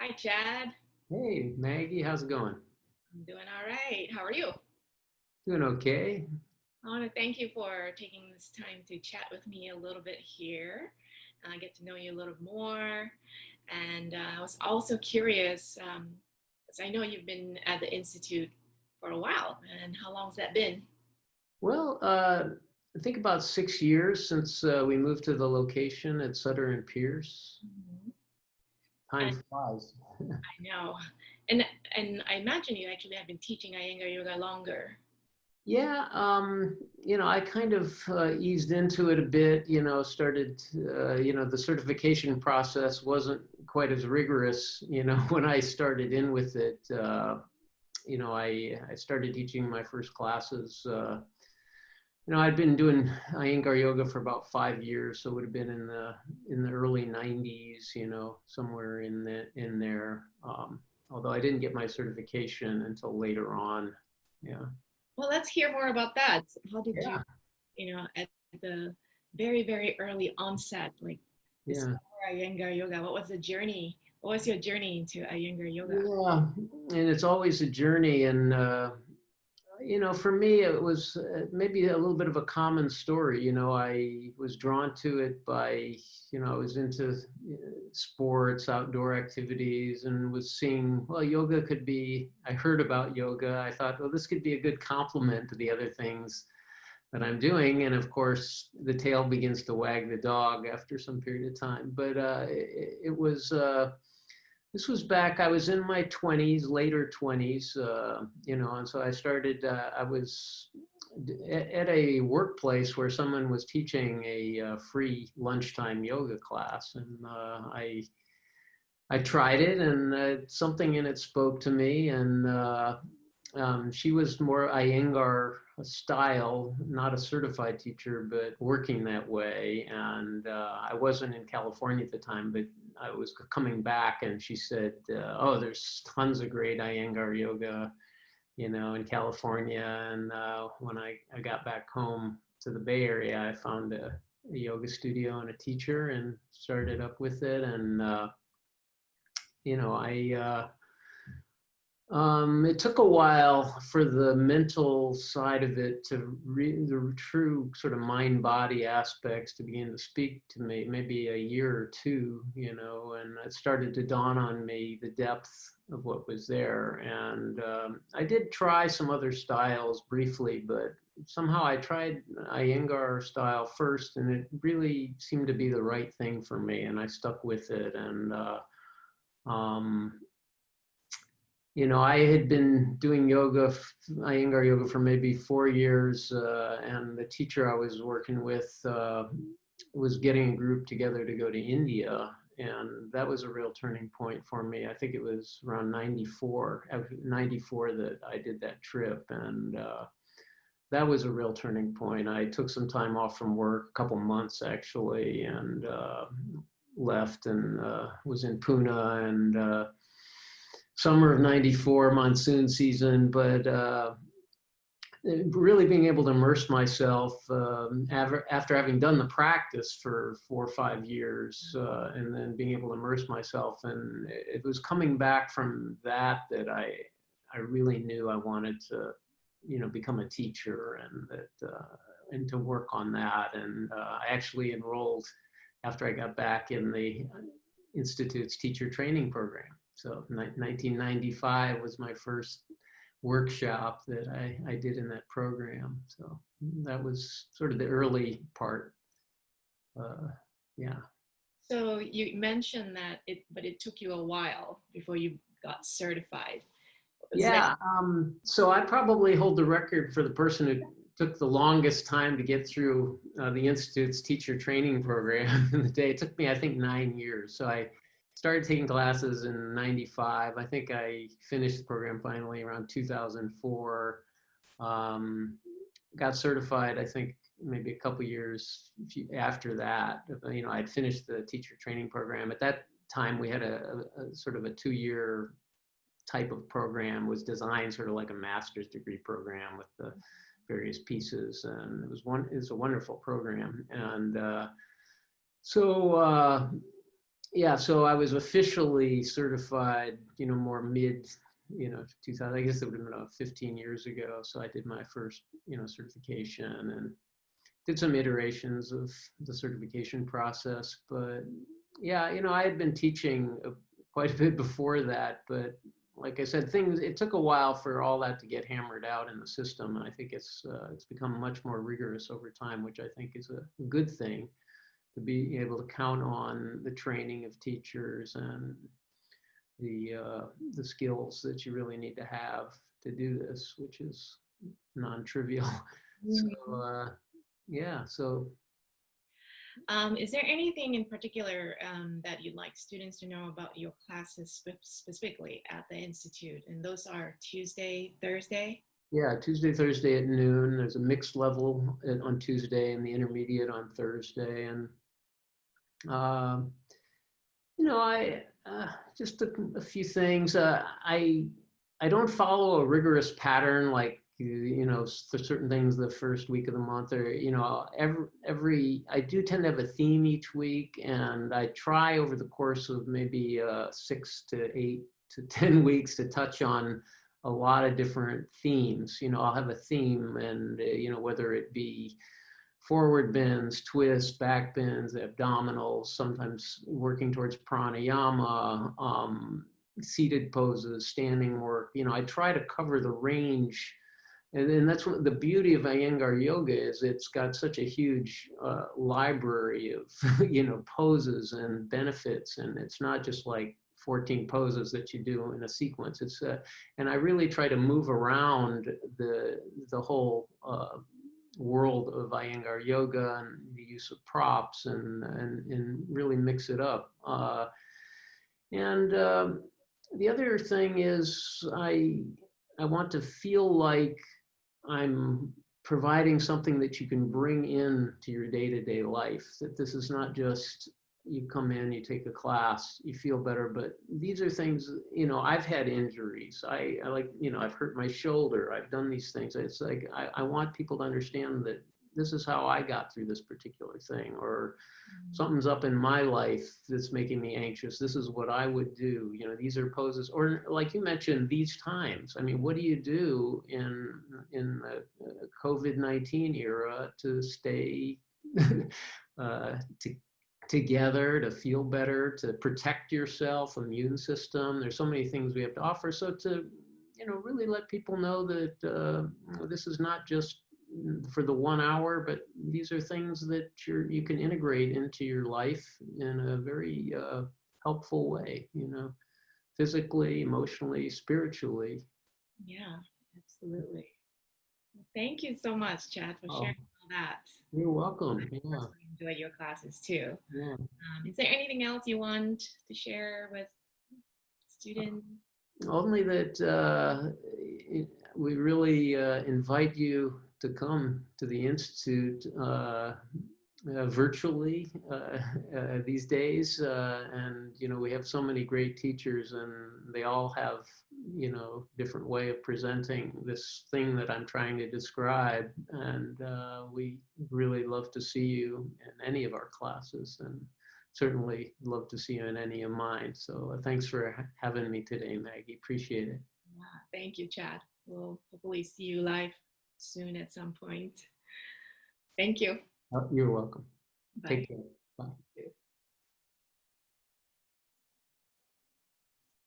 Hi, Chad. Hey, Maggie, how's it going? I'm doing all right. How are you? Doing okay. I want to thank you for taking this time to chat with me a little bit here. Get to know you a little more. And I was also curious, because I know you've been at the Institute for a while. And how long has that been? Well, I think about 6 years since we moved to the location at Sutter and Pierce. Mhm. Time And flies. I know. And, and I imagine you actually have been teaching Iyengar Yoga longer. Yeah, I kind of eased into it a bit, started, the certification process wasn't quite as rigorous, when I started in with it. I started teaching my first classes. I'd been doing Iyengar yoga for about 5 years, so it would have been in the early '90s, somewhere in there. Although I didn't get my certification until later on. Yeah. Well, let's hear more about that. How did you, Yeah. at the very, very early onset, like Yeah. discover Iyengar yoga? What was the journey? What was your journey into Iyengar yoga? Yeah. And it's always a journey. And for me, it was maybe a little bit of a common story. I was drawn to it by, I was into sports, outdoor activities, and was seeing, well, yoga could be, I heard about yoga. I thought, well, this could be a good complement to the other things that I'm doing. And of course, the tail begins to wag the dog after some period of time. But it was, this was back, I was in my 20s, later 20s, and so I started, I was at a workplace where someone was teaching a free lunchtime yoga class. And I tried it, and something in it spoke to me. And she was more Iyengar style, not a certified teacher, but working that way. And I wasn't in California at the time, but I was coming back, and she said, "Oh, there's tons of great Iyengar yoga, in California." And when I got back home to the Bay Area, I found a yoga studio and a teacher and started up with it. And I it took a while for the mental side of it to the true sort of mind body aspects to begin to speak to me, maybe a year or two, and it started to dawn on me the depth of what was there. And I did try some other styles briefly, but somehow I tried Iyengar style first, and it really seemed to be the right thing for me, and I stuck with it. And um, I had been doing yoga, Iyengar yoga, for maybe 4 years, and the teacher I was working with was getting a group together to go to India, and that was a real turning point for me. I think it was around '94 that I did that trip, and that was a real turning point. I took some time off from work, a couple months actually, and left and was in Pune, and summer of '94, monsoon season. But really being able to immerse myself after having done the practice for 4 or 5 years, and then being able to immerse myself. And it was coming back from that I really knew I wanted to, become a teacher, and and to work on that. And I actually enrolled after I got back in the Institute's teacher training program. So 1995 was my first workshop that I did in that program. So that was sort of the early part. Uh, yeah. So you mentioned that but it took you a while before you got certified. Was that Yeah. So I probably hold the record for the person who took the longest time to get through the Institute's teacher training program in the day. It took me, I think, 9 years. So I started taking classes in '95. I think I finished the program finally around 2004. Um, got certified, I think, maybe a couple years after that. I'd finished the teacher training program. At that time, we had a sort of a 2-year type of program, was designed sort of like a master's degree program with the various pieces, and it was a wonderful program. And so yeah, so I was officially certified, more mid, 2000, I guess it would have been about 15 years ago. So I did my first, certification and did some iterations of the certification process. But yeah, I had been teaching quite a bit before that, but like I said, it took a while for all that to get hammered out in the system. And I think it's become much more rigorous over time, which I think is a good thing, to be able to count on the training of teachers and the skills that you really need to have to do this, which is non-trivial. So Mhm. yeah, so Is there anything in particular that you'd like students to know about your classes specifically at the Institute? And those are Tuesday, Thursday? yeah, Tuesday, Thursday at noon. There's a mixed level on Tuesday and the intermediate on Thursday. And um, I just a few things. I don't follow a rigorous pattern like for certain things the first week of the month, or every I do tend to have a theme each week, and I try over the course of maybe 6 to 8 to 10 weeks to touch on a lot of different themes. I'll have a theme, and whether it be forward bends, twists, back bends, abdominals, sometimes working towards pranayama, seated poses, standing work. I try to cover the range. And that's what the beauty of Iyengar yoga is. It's got such a huge library of, poses and benefits. And it's not just like 14 poses that you do in a sequence. And I really try to move around the whole world of Iyengar yoga and the use of props and really mix it up. And the other thing is I want to feel like I'm providing something that you can bring in to your day-to-day life, that this is not just you come in, you take a class, you feel better, but these are things, I've had injuries. I like, I've hurt my shoulder. I've done these things. It's like, I want people to understand that this is how I got through this particular thing, or something's up in my life that's making me anxious. This is what I would do. These are poses, or like you mentioned, these times. I mean, what do you do in the COVID-19 era to stay uh, to, together, to feel better, to protect yourself, immune system? There's so many things we have to offer. So to really let people know that this is not just for the 1 hour, but these are things that you can integrate into your life in a very helpful way, physically, emotionally, spiritually. Yeah, absolutely. Well, thank you so much, Chad, for Oh, sharing all that. you're I welcome. Yeah, personally enjoyed your classes too. yeah. Is there anything else you want to share with students? Only that we really invite you to come to the Institute virtually these days. And, we have so many great teachers, and they all have, different way of presenting this thing that I'm trying to describe. And we really love to see you in any of our classes, and certainly love to see you in any of mine. So thanks for having me today, Maggie. Appreciate it. Thank you, Chad. We'll hopefully see you live soon at some point. Thank you. You're welcome. Take Bye. care. Bye.